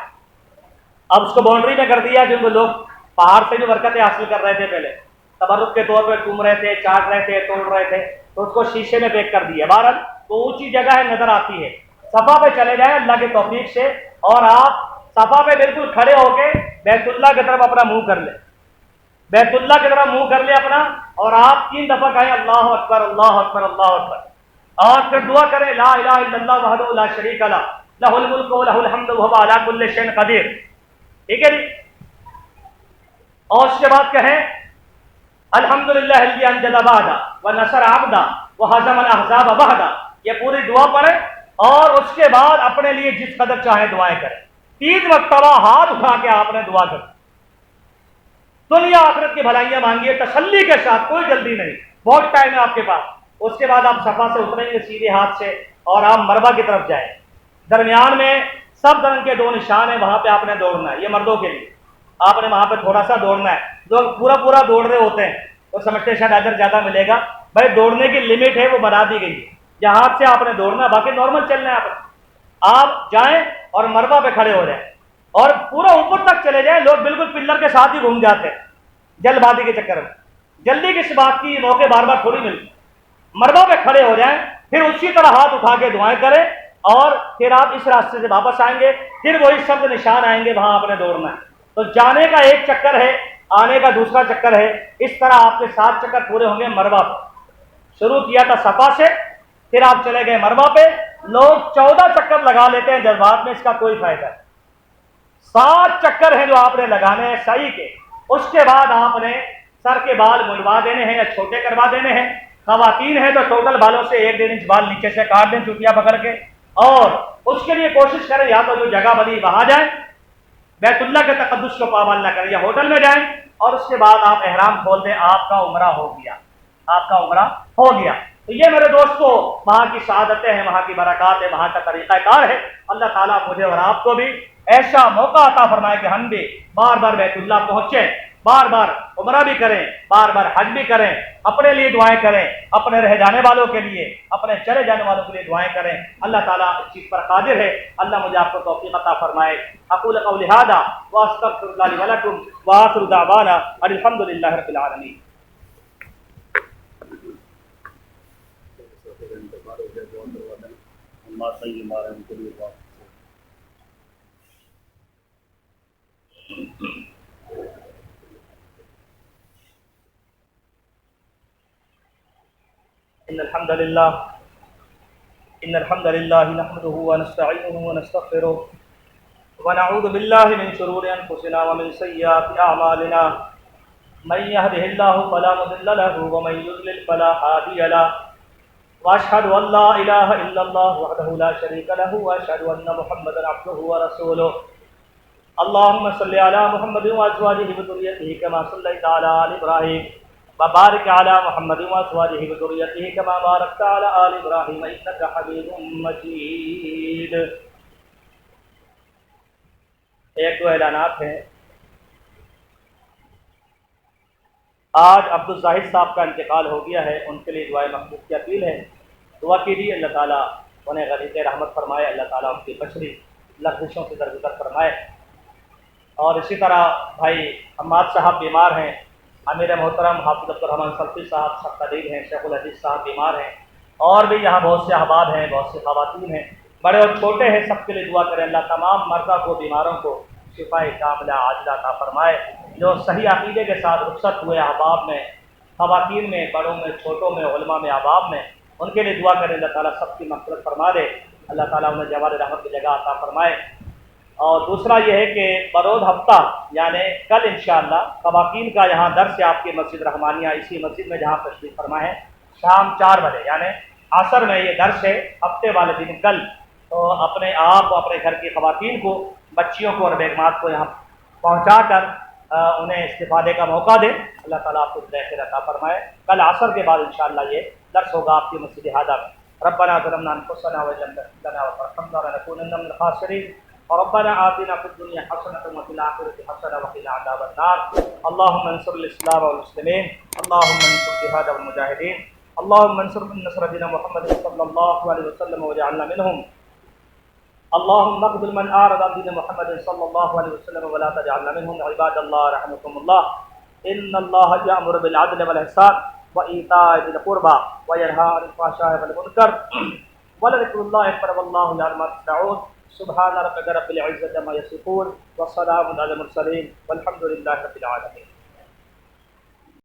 اب اس کو باؤنڈری میں کر دیا جن کو لوگ پہاڑ سے جو برکتیں حاصل کر رہے تھے پہلے تبرک کے طور پہ چوم رہے تھے، چاٹ رہے تھے، توڑ رہے تھے، تو اس کو شیشے میں پیک کر دیا۔ بہرحال تو اونچی جگہ ہے، نظر آتی ہے، صفا پہ چلے جائیں اللہ کی توفیق سے، اور آپ صفا پہ بالکل کھڑے ہو کے بیت اللہ کی طرف اپنا منہ کر لیں، بیت اللہ کی طرف منہ کر لیں اپنا، اور آپ 3 دفعہ کہیں اللہ اکبر اللہ اکبر اللہ اکبر، اور پھر دعا کریں لا الہ الا اللہ وحدہ لا شریک لہ لہ الملک و لہ الحمد وہو علی کل شیء قدیر، ٹھیک ہے جی؟ اور اس کے بعد کہیں الحمدللہ الذی انجز وعدہ ونصر عبدہ وہزم الاحزاب وحدہ، یہ پوری دعا پڑھیں، اور اس کے بعد اپنے لیے جس قدر چاہیں دعائیں کریں۔ 3 مرتبہ ہاتھ اٹھا کے آپ نے دعا کر، دنیا آخرت کی بھلائیاں مانگیے تسلی کے ساتھ، کوئی جلدی نہیں، بہت ٹائم ہے آپ کے پاس۔ اس کے بعد آپ صفا سے اتریں گے سیدھے ہاتھ سے اور آپ مروہ کی طرف جائیں، درمیان میں سب رنگ کے 2 نشان ہیں، وہاں پہ آپ نے دوڑنا ہے، یہ مردوں کے لیے، آپ نے وہاں پہ تھوڑا سا دوڑنا ہے۔ لوگ پورا دوڑ رہے ہوتے ہیں تو سمجھتے ہیں شاید اجر زیادہ ملے گا، بھائی دوڑنے کی لمٹ ہے وہ بنا دی گئی ہے، یہ ہاتھ سے آپ نے دوڑنا، باقی نارمل چلنا ہے۔ آپ جائیں اور مروہ پہ کھڑے ہو جائیں اور پورا اوپر تک چلے جائیں، لوگ بالکل پلر کے ساتھ ہی گھوم جاتے ہیں جلد بازی کے چکر میں، جلدی کس بات کی، موقع بار بار تھوڑی ملتی، مروہ پہ کھڑے ہو جائیں، پھر اسی طرح ہاتھ اٹھا کے دعائیں کریں، اور پھر آپ اس راستے سے واپس آئیں گے، پھر وہی سب نشان آئیں گے، وہاں آپ نے دوڑنا ہے۔ تو جانے کا 1 چکر ہے، آنے کا دوسرا چکر ہے، اس طرح آپ کے 7 چکر پورے ہوں گے مروہ پہ۔ شروع کیا تھا صفا سے، پھر آپ چلے گئے مروہ پہ، لوگ 14 چکر لگا لیتے ہیں جذبات میں، اس کا کوئی فائدہ نہیں۔ 7 چکر ہیں جو آپ نے لگانے ہیں صحیح کے، اس کے بعد آپ نے سر کے بال منڈوا دینے ہیں یا چھوٹے کروا دینے ہیں، خواتین ہیں تو ٹوٹل بالوں سے 1.5 انچ بال نیچے سے کاٹ دیں چوٹیاں پکڑ کے، اور اس کے لیے کوشش کریں یا تو جو جگہ بنی وہاں جائیں، بیت اللہ کے تقدس کو پامال نہ کریں، یا ہوٹل میں جائیں، اور اس کے بعد آپ احرام کھول دیں، آپ کا عمرہ ہو گیا، آپ کا عمرہ ہو گیا۔ تو یہ میرے دوستو وہاں کی سعادتیں ہیں، وہاں کی برکات ہے، وہاں کا طریقہ کار ہے۔ اللہ تعالیٰ مجھے اور آپ کو بھی ایسا موقع عطا فرمائے کہ ہم بھی بار بار بیت اللہ پہنچیں، بار بار عمرہ بھی کریں، بار بار حج بھی کریں، اپنے لیے دعائیں کریں، اپنے رہ جانے والوں کے لیے، اپنے چلے جانے والوں کے لیے دعائیں کریں۔ اللہ تعالیٰ اس چیز پر قادر ہے، اللہ مجھے آپ کو توفیق عطا فرمائے۔ اقول قولی ھذا واستغفر اللہ لی ولکم وآخر دعوانا ان الحمد للہ رب العالمین۔ ان الحمد للہ نحمده ونستعینه ونستغفره ونعوذ باللہ من شرور انفسنا ومن سیئات اعمالنا، من يهده الله فلا مضل له ومن يضلل فلا هادي له، واشهد ان لا اله الا الله وحده لا شريك له، واشهد ان محمدا عبده ورسوله۔ اللهم صل على محمد وازواجه وذريته كما صليت على ال ابراهيم وبارك على محمد وازواجه وذريته كما باركت على ال ابراهيم انك حميد مجيد۔ ایک دو اعلانات ہیں۔ آج عبد الزاہد صاحب کا انتقال ہو گیا ہے، ان کے لیے دعائے مغفرت کی اپیل ہے، دعا کیجیے اللہ تعالیٰ انہیں غریق رحمت فرمائے، اللہ تعالیٰ ان کی بشری لغزشوں سے درگزر فرمائے۔ اور اسی طرح بھائی حماد صاحب بیمار ہیں، امیر محترم حافظ عبد الرحمن سلفی صاحب سب قدیر ہیں، شیخ الحدیث صاحب بیمار ہیں، اور بھی یہاں بہت سے احباب ہیں، بہت سی خواتین ہیں، بڑے اور چھوٹے ہیں، سب کے لیے دعا کریں اللہ تمام مرضى کو، بیماروں کو شفاء کاملہ عاجلہ عطا فرمائے۔ جو صحیح عقیدے کے ساتھ رخصت ہوئے احباب میں، خواتین میں، بڑوں میں، چھوٹوں میں، علماء میں، احباب میں، ان کے لیے دعا کریں اللہ تعالیٰ سب کی مغفرت فرما دے، اللہ تعالیٰ انہیں جوار رحمت کی جگہ عطا فرمائے۔ اور دوسرا یہ ہے کہ بروز ہفتہ یعنی کل انشاءاللہ خواتین کا یہاں درس ہے آپ کی مسجد رحمانیہ، اسی مسجد میں جہاں تشریف فرما ہے، شام 4 بجے یعنی عصر میں یہ درس ہے ہفتے والے دن کل۔ تو اپنے آپ اپنے گھر کی خواتین کو، بچیوں کو اور بیگمات کو یہاں پہنچا کر انہیں استفادے کا موقع دیں۔ اللہ تعالیٰ آپ کو خیر عطا فرمائے۔ کل عصر کے بعد انشاءاللہ یہ درس ہوگا آپ کی مسجد ہادہ میں۔ ربنا ظلمنا انفسنا وان لم تغفر لنا وترحمنا لنكونن من الخاسرين ربنا آتنا في الدنيا حسنة وفي الآخرة حسنة وقنا عذاب النار اللهم انصر الإسلام والمسلمين اللهم انصر الجهاد والمجاهدين اللهم انصر من نصر دين محمد صلى الله عليه وسلم واجعلنا منهم اللهم اقبل من أعرض عن دين محمد صلى الله عليه وسلم ولا تجعلنا منهم عباد الله رحمكم الله إن الله يأمر بالعدل والإحسان وإيتاء ذي القربى وينهى عن الفحشاء والمنكر ولذكر الله أكبر والله يعلم ما تصنعون سبحان ربك رب العزة عما يصفون والسلام على المرسلين والحمد لله رب العالمين۔